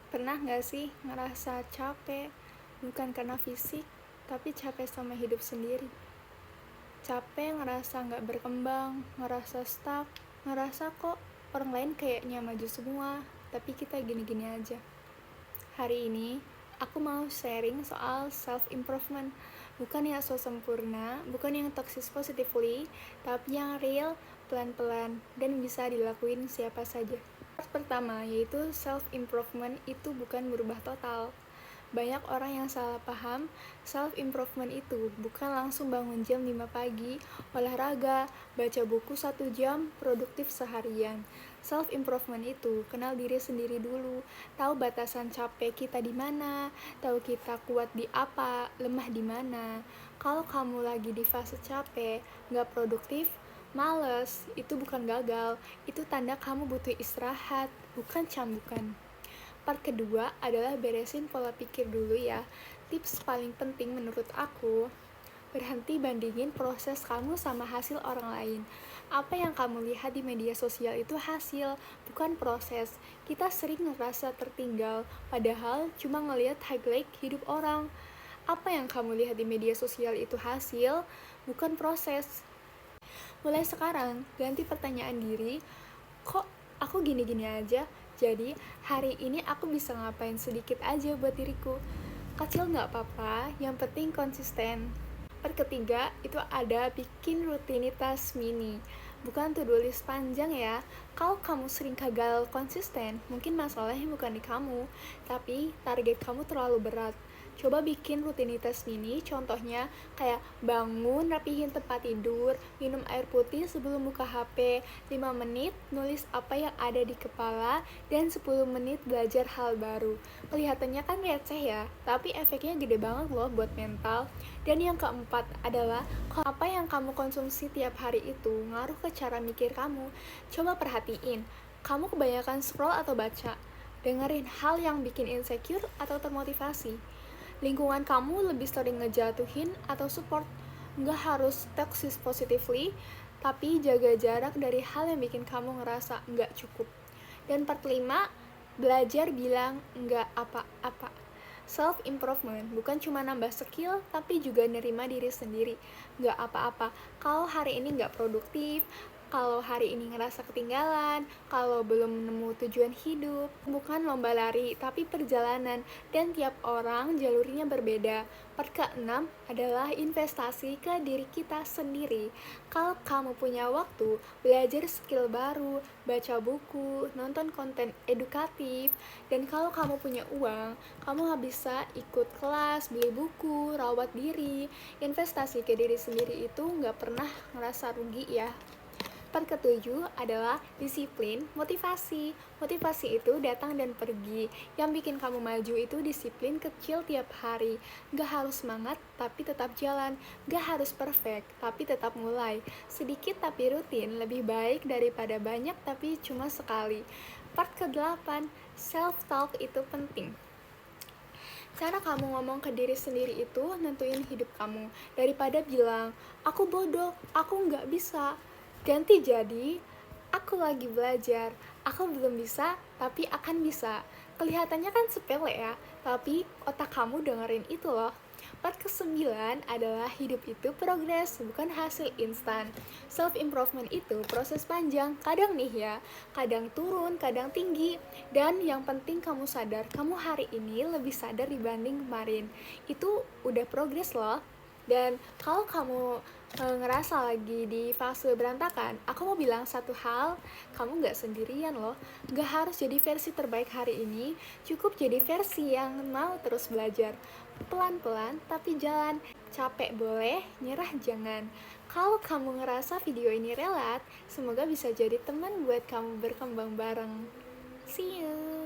Pernah gak sih ngerasa capek, bukan karena fisik, tapi capek sama hidup sendiri? Capek ngerasa gak berkembang, ngerasa stuck, ngerasa kok orang lain kayaknya maju semua, tapi kita gini-gini aja. Hari ini, aku mau sharing soal self-improvement. Bukan yang so sempurna, bukan yang toxic positively, tapi yang real, pelan-pelan, dan bisa dilakuin siapa saja. Pertama, yaitu self-improvement itu bukan berubah total. Banyak orang yang salah paham, self-improvement itu bukan langsung bangun jam 5 pagi, olahraga, baca buku 1 jam, produktif seharian. Self-improvement itu kenal diri sendiri dulu, tahu batasan capek kita di mana, tahu kita kuat di apa, lemah di mana. Kalau kamu lagi di fase capek, nggak produktif, males, itu bukan gagal, itu tanda kamu butuh istirahat, bukan cambukan. Part kedua adalah beresin pola pikir dulu ya. Tips paling penting menurut aku, berhenti bandingin proses kamu sama hasil orang lain. Apa yang kamu lihat di media sosial itu hasil, bukan proses. Kita sering ngerasa tertinggal, padahal cuma ngelihat highlight hidup orang. Apa yang kamu lihat di media sosial itu hasil, bukan proses. Mulai sekarang, ganti pertanyaan diri, kok aku gini-gini aja? Jadi, hari ini aku bisa ngapain sedikit aja buat diriku. Kecil gak apa-apa, yang penting konsisten. Part ketiga, itu ada bikin rutinitas mini. Bukan to-do list panjang ya. Kalau kamu sering gagal konsisten, mungkin masalahnya bukan di kamu, tapi target kamu terlalu berat. Coba bikin rutinitas mini, contohnya kayak bangun, rapihin tempat tidur, minum air putih sebelum buka HP, 5 menit nulis apa yang ada di kepala, dan 10 menit belajar hal baru. Kelihatannya kan receh ya, tapi efeknya gede banget loh buat mental. Dan yang keempat adalah, apa yang kamu konsumsi tiap hari itu ngaruh ke cara mikir kamu. Coba perhatiin, kamu kebanyakan scroll atau baca? Dengerin hal yang bikin insecure atau termotivasi? Lingkungan kamu lebih sering ngejatuhin atau support? Nggak harus toxic positively, tapi jaga jarak dari hal yang bikin kamu ngerasa nggak cukup. Dan part 5, belajar bilang nggak apa-apa. Self-improvement bukan cuma nambah skill, tapi juga nerima diri sendiri. Nggak apa-apa, kalau hari ini nggak produktif, kalau hari ini ngerasa ketinggalan, kalau belum nemu tujuan hidup. Bukan lomba lari, tapi perjalanan, dan tiap orang jalurnya berbeda. Part ke-6 adalah investasi ke diri kita sendiri. Kalau kamu punya waktu, belajar skill baru, baca buku, nonton konten edukatif, dan kalau kamu punya uang, kamu bisa ikut kelas, beli buku, rawat diri. Investasi ke diri sendiri itu nggak pernah ngerasa rugi ya. Part ke-7 adalah disiplin, motivasi. Motivasi itu datang dan pergi. Yang bikin kamu maju itu disiplin kecil tiap hari. Gak harus semangat, tapi tetap jalan. Gak harus perfect, tapi tetap mulai. Sedikit tapi rutin, lebih baik daripada banyak tapi cuma sekali. Part ke-8, self-talk itu penting. Cara kamu ngomong ke diri sendiri itu nentuin hidup kamu. Daripada bilang, aku bodoh, aku gak bisa, ganti jadi, aku lagi belajar, aku belum bisa, tapi akan bisa. Kelihatannya kan sepele ya, tapi otak kamu dengerin itu loh. Part ke-9 adalah hidup itu progres, bukan hasil instan. Self-improvement itu proses panjang, kadang nih ya, kadang turun, kadang tinggi. Dan yang penting kamu sadar, kamu hari ini lebih sadar dibanding kemarin. Itu udah progres loh. Dan kalau kamu ngerasa lagi di fase berantakan, aku mau bilang satu hal, kamu gak sendirian loh. Gak harus jadi versi terbaik hari ini, cukup jadi versi yang mau terus belajar. Pelan-pelan tapi jalan. Capek boleh, nyerah jangan. Kalau kamu ngerasa video ini relate, semoga bisa jadi teman buat kamu berkembang bareng. See you!